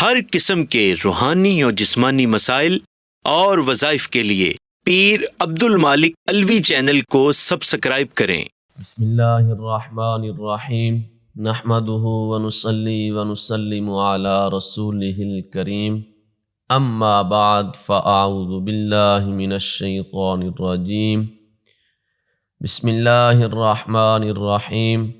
ہر قسم کے روحانی اور جسمانی مسائل اور وظائف کے لیے پیر عبد المالک الوی چینل کو سبسکرائب کریں۔ بسم اللہ الرحمن الرحیم نحمده ونصلی ونسلم علی رسولہ الکریم اما بعد فاعوذ باللہ من الشیطان الرجیم بسم اللہ الرحمن الرحیم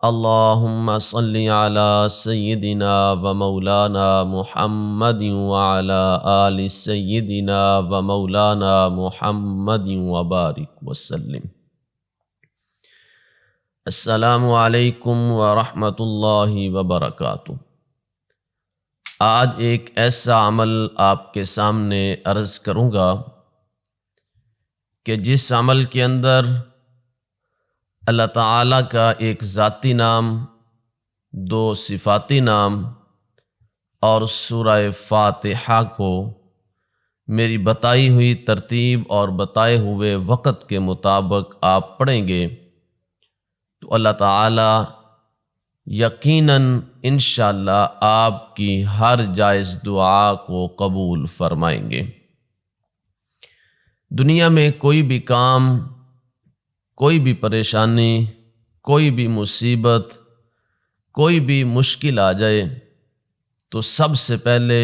اللہم صلی علی سیدنا و مولانا محمد وعلی آل سیدنا و مولانا محمد وبارک وسلم۔ السلام علیکم ورحمۃ اللہ وبرکاتہ۔ آج ایک ایسا عمل آپ کے سامنے عرض کروں گا کہ جس عمل کے اندر اللہ تعالیٰ کا ایک ذاتی نام، دو صفاتی نام اور سورہ فاتحہ کو میری بتائی ہوئی ترتیب اور بتائے ہوئے وقت کے مطابق آپ پڑھیں گے تو اللہ تعالیٰ یقیناً انشاءاللہ آپ کی ہر جائز دعا کو قبول فرمائیں گے۔ دنیا میں کوئی بھی کام، کوئی بھی پریشانی، کوئی بھی مصیبت، کوئی بھی مشکل آ جائے تو سب سے پہلے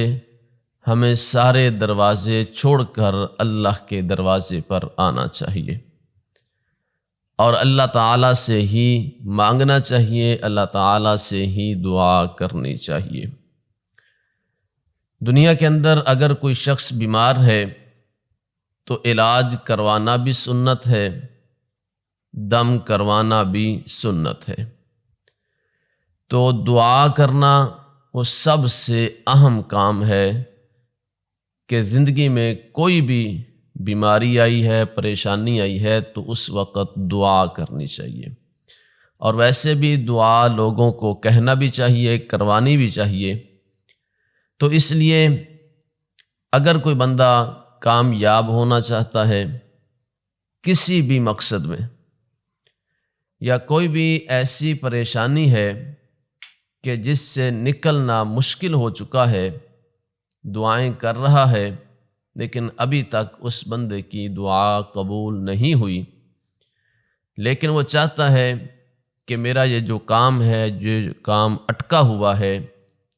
ہمیں سارے دروازے چھوڑ کر اللہ کے دروازے پر آنا چاہیے اور اللہ تعالیٰ سے ہی مانگنا چاہیے، اللہ تعالیٰ سے ہی دعا کرنی چاہیے۔ دنیا کے اندر اگر کوئی شخص بیمار ہے تو علاج کروانا بھی سنت ہے، دم کروانا بھی سنت ہے، تو دعا کرنا وہ سب سے اہم کام ہے کہ زندگی میں کوئی بھی بیماری آئی ہے، پریشانی آئی ہے تو اس وقت دعا کرنی چاہیے، اور ویسے بھی دعا لوگوں کو کہنا بھی چاہیے، کروانی بھی چاہیے۔ تو اس لیے اگر کوئی بندہ کامیاب ہونا چاہتا ہے کسی بھی مقصد میں، یا کوئی بھی ایسی پریشانی ہے کہ جس سے نکلنا مشکل ہو چکا ہے، دعائیں کر رہا ہے لیکن ابھی تک اس بندے کی دعا قبول نہیں ہوئی، لیکن وہ چاہتا ہے کہ میرا یہ جو کام ہے، جو کام اٹکا ہوا ہے،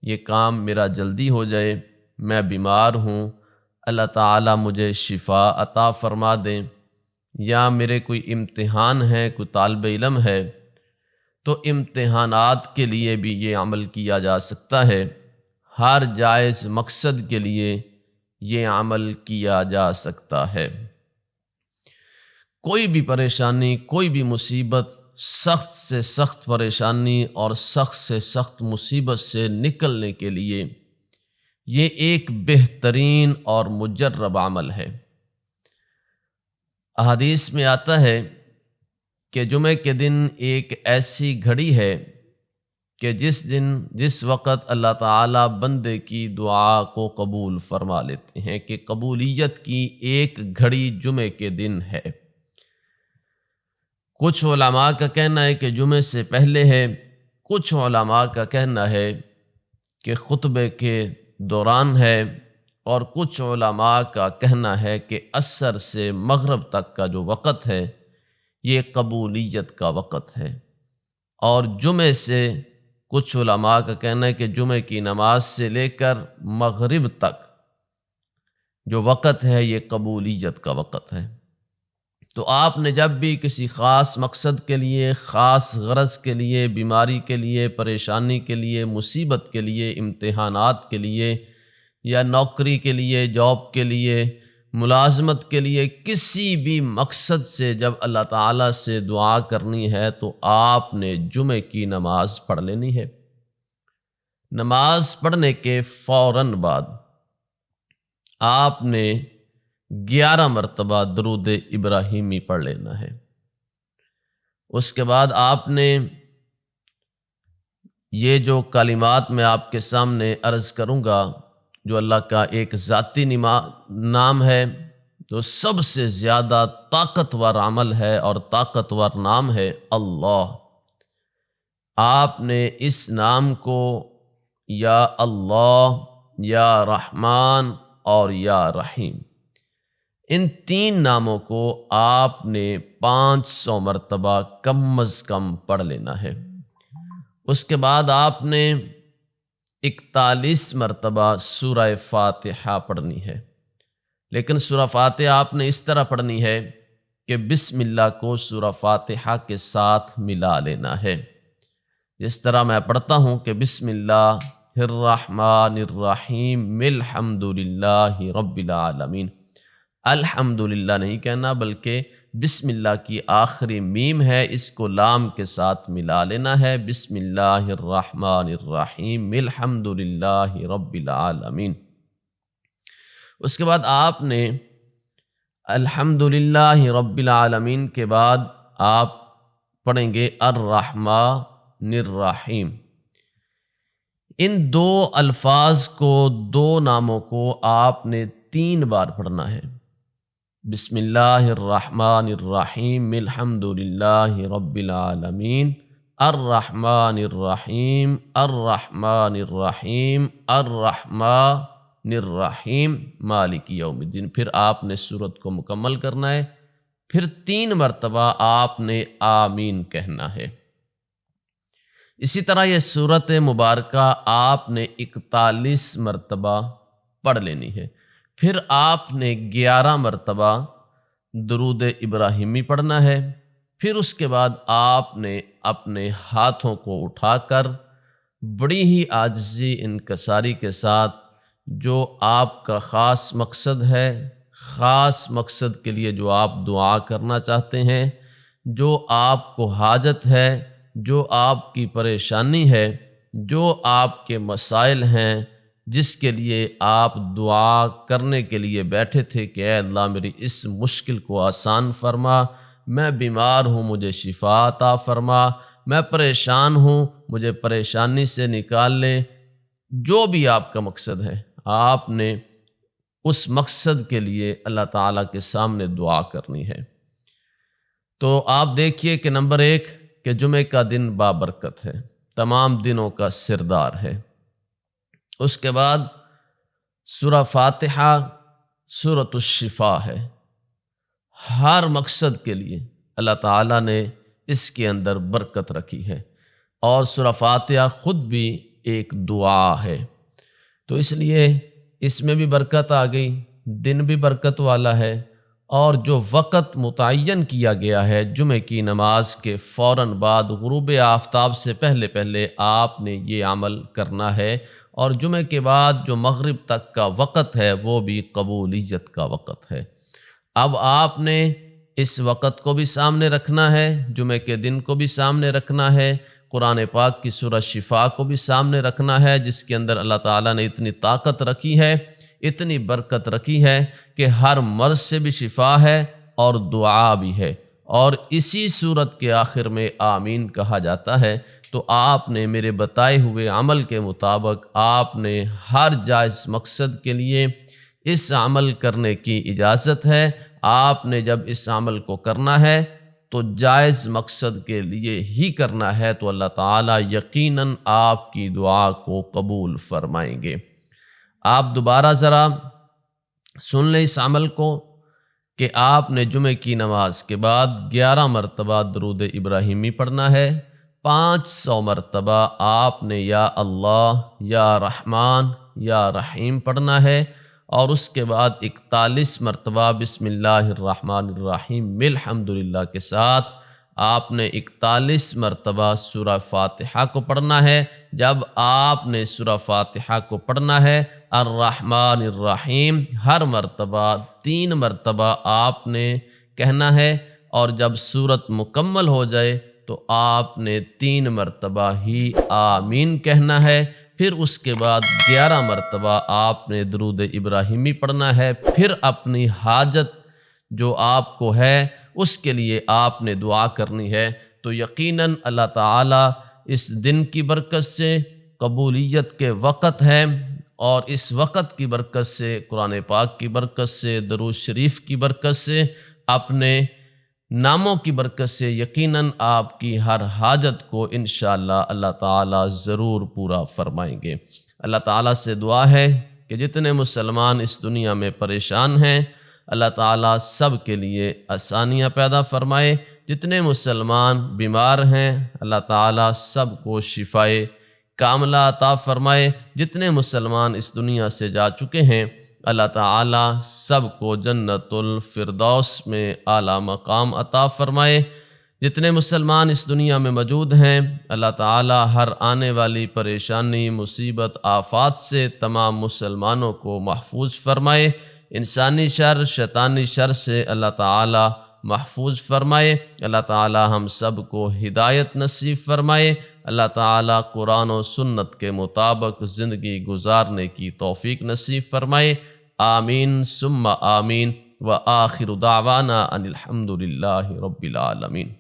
یہ کام میرا جلدی ہو جائے، میں بیمار ہوں، اللہ تعالیٰ مجھے شفا عطا فرما دیں، یا میرے کوئی امتحان ہے، کوئی طالب علم ہے تو امتحانات کے لیے بھی یہ عمل کیا جا سکتا ہے، ہر جائز مقصد کے لیے یہ عمل کیا جا سکتا ہے۔ کوئی بھی پریشانی، کوئی بھی مصیبت، سخت سے سخت پریشانی اور سخت سے سخت مصیبت سے نکلنے کے لیے یہ ایک بہترین اور مجرب عمل ہے۔ احادیث میں آتا ہے کہ جمعہ کے دن ایک ایسی گھڑی ہے کہ جس وقت اللہ تعالیٰ بندے کی دعا کو قبول فرما لیتے ہیں، کہ قبولیت کی ایک گھڑی جمعہ کے دن ہے۔ کچھ علماء کا کہنا ہے کہ جمعے سے پہلے ہے، کچھ علماء کا کہنا ہے کہ خطبے کے دوران ہے، اور کچھ علماء کا کہنا ہے کہ عصر سے مغرب تک کا جو وقت ہے یہ قبولیت کا وقت ہے، اور جمعے سے کچھ علماء کا کہنا ہے کہ جمعے کی نماز سے لے کر مغرب تک جو وقت ہے یہ قبولیت کا وقت ہے۔ تو آپ نے جب بھی کسی خاص مقصد کے لیے، خاص غرض کے لیے، بیماری کے لیے، پریشانی کے لیے، مصیبت کے لیے، امتحانات کے لیے، یا نوکری کے لیے، جاب کے لیے، ملازمت کے لیے، کسی بھی مقصد سے جب اللہ تعالیٰ سے دعا کرنی ہے تو آپ نے جمعے کی نماز پڑھ لینی ہے۔ نماز پڑھنے کے فوراً بعد آپ نے 11 مرتبہ درود ابراہیمی پڑھ لینا ہے۔ اس کے بعد آپ نے یہ جو کلمات میں آپ کے سامنے عرض کروں گا، جو اللہ کا ایک ذاتی نام ہے، جو سب سے زیادہ طاقتور عمل ہے اور طاقتور نام ہے اللہ، آپ نے اس نام کو یا اللہ یا رحمان اور یا رحیم، ان 3 ناموں کو آپ نے 500 مرتبہ کم از کم پڑھ لینا ہے۔ اس کے بعد آپ نے 41 مرتبہ سورہ فاتحہ پڑھنی ہے، لیکن سورہ فاتحہ آپ نے اس طرح پڑھنی ہے کہ بسم اللہ کو سورہ فاتحہ کے ساتھ ملا لینا ہے۔ جس طرح میں پڑھتا ہوں کہ بسم اللہ الرحمن الرحیم الحمد للہ رب العالمین، الحمدللہ نہیں کہنا بلکہ بسم اللہ کی آخری میم ہے، اس کو لام کے ساتھ ملا لینا ہے، بسم اللہ الرحمن الرحیم الحمد للہ رب العالمین۔ اس کے بعد آپ نے الحمدللہ رب العالمین کے بعد آپ پڑھیں گے الرحمن الرحیم۔ ان 2 الفاظ کو، 2 ناموں کو آپ نے 3 بار پڑھنا ہے۔ بسم اللہ الرحمن الرحیم الحمد للہ رب العالمین، الرحمن الرحیم الرحمن الرحیم الرحمن الرحیم مالک یوم الدین۔ پھر آپ نے سورت کو مکمل کرنا ہے، پھر 3 مرتبہ آپ نے آمین کہنا ہے۔ اسی طرح یہ سورت مبارکہ آپ نے 41 مرتبہ پڑھ لینی ہے۔ پھر آپ نے 11 مرتبہ درود ابراہیمی پڑھنا ہے۔ پھر اس کے بعد آپ نے اپنے ہاتھوں کو اٹھا کر بڑی ہی عاجزی انکساری کے ساتھ جو آپ کا خاص مقصد ہے، خاص مقصد کے لیے جو آپ دعا کرنا چاہتے ہیں، جو آپ کو حاجت ہے، جو آپ کی پریشانی ہے، جو آپ کے مسائل ہیں، جس کے لیے آپ دعا کرنے کے لیے بیٹھے تھے کہ اے اللہ میری اس مشکل کو آسان فرما، میں بیمار ہوں مجھے شفا عطا فرما، میں پریشان ہوں مجھے پریشانی سے نکال لے، جو بھی آپ کا مقصد ہے آپ نے اس مقصد کے لیے اللہ تعالیٰ کے سامنے دعا کرنی ہے۔ تو آپ دیکھیے کہ نمبر 1 کہ جمعہ کا دن بابرکت ہے، تمام دنوں کا سردار ہے۔ اس کے بعد سورہ فاتحہ سورۃ الشفا ہے، ہر مقصد کے لیے اللہ تعالیٰ نے اس کے اندر برکت رکھی ہے، اور سورہ فاتحہ خود بھی ایک دعا ہے، تو اس لیے اس میں بھی برکت آ گئی، دن بھی برکت والا ہے، اور جو وقت متعین کیا گیا ہے جمعہ کی نماز کے فوراً بعد غروب آفتاب سے پہلے آپ نے یہ عمل کرنا ہے، اور جمعہ کے بعد جو مغرب تک کا وقت ہے وہ بھی قبولیت کا وقت ہے۔ اب آپ نے اس وقت کو بھی سامنے رکھنا ہے، جمعہ کے دن کو بھی سامنے رکھنا ہے، قرآن پاک کی سورہ شفا کو بھی سامنے رکھنا ہے، جس کے اندر اللہ تعالیٰ نے اتنی طاقت رکھی ہے، اتنی برکت رکھی ہے کہ ہر مرض سے بھی شفا ہے اور دعا بھی ہے، اور اسی صورت کے آخر میں آمین کہا جاتا ہے۔ تو آپ نے میرے بتائے ہوئے عمل کے مطابق آپ نے ہر جائز مقصد کے لیے اس عمل کرنے کی اجازت ہے۔ آپ نے جب اس عمل کو کرنا ہے تو جائز مقصد کے لیے ہی کرنا ہے، تو اللہ تعالیٰ یقیناً آپ کی دعا کو قبول فرمائیں گے۔ آپ دوبارہ ذرا سن لیں اس عمل کو کہ آپ نے جمعہ کی نماز کے بعد 11 مرتبہ درود ابراہیمی پڑھنا ہے، 500 مرتبہ آپ نے یا اللہ یا رحمان یا رحیم پڑھنا ہے، اور اس کے بعد 41 مرتبہ بسم اللہ الرحمن الرحیم الحمدللہ کے ساتھ آپ نے 41 مرتبہ سورہ فاتحہ کو پڑھنا ہے۔ جب آپ نے سورہ فاتحہ کو پڑھنا ہے، الرحمن الرحیم ہر مرتبہ 3 مرتبہ آپ نے کہنا ہے، اور جب سورت مکمل ہو جائے تو آپ نے 3 مرتبہ ہی آمین کہنا ہے۔ پھر اس کے بعد 11 مرتبہ آپ نے درود ابراہیمی پڑھنا ہے، پھر اپنی حاجت جو آپ کو ہے اس کے لیے آپ نے دعا کرنی ہے، تو یقیناً اللہ تعالیٰ اس دن کی برکت سے، قبولیت کے وقت ہے، اور اس وقت کی برکت سے، قرآن پاک کی برکت سے، درود شریف کی برکت سے، اپنے ناموں کی برکت سے یقیناً آپ کی ہر حاجت کو انشاءاللہ اللہ تعالیٰ ضرور پورا فرمائیں گے۔ اللہ تعالیٰ سے دعا ہے کہ جتنے مسلمان اس دنیا میں پریشان ہیں اللہ تعالیٰ سب کے لیے آسانیاں پیدا فرمائے، جتنے مسلمان بیمار ہیں اللہ تعالیٰ سب کو شفائے کاملہ عطا فرمائے، جتنے مسلمان اس دنیا سے جا چکے ہیں اللہ تعالیٰ سب کو جنت الفردوس میں اعلیٰ مقام عطا فرمائے، جتنے مسلمان اس دنیا میں موجود ہیں اللہ تعالیٰ ہر آنے والی پریشانی مصیبت آفات سے تمام مسلمانوں کو محفوظ فرمائے، انسانی شر شیطانی شر سے اللہ تعالیٰ محفوظ فرمائے، اللہ تعالیٰ ہم سب کو ہدایت نصیب فرمائے، اللہ تعالیٰ قرآن و سنت کے مطابق زندگی گزارنے کی توفیق نصیب فرمائے، آمین ثم آمین، وآخر دعوانا ان الحمد للہ رب العالمین۔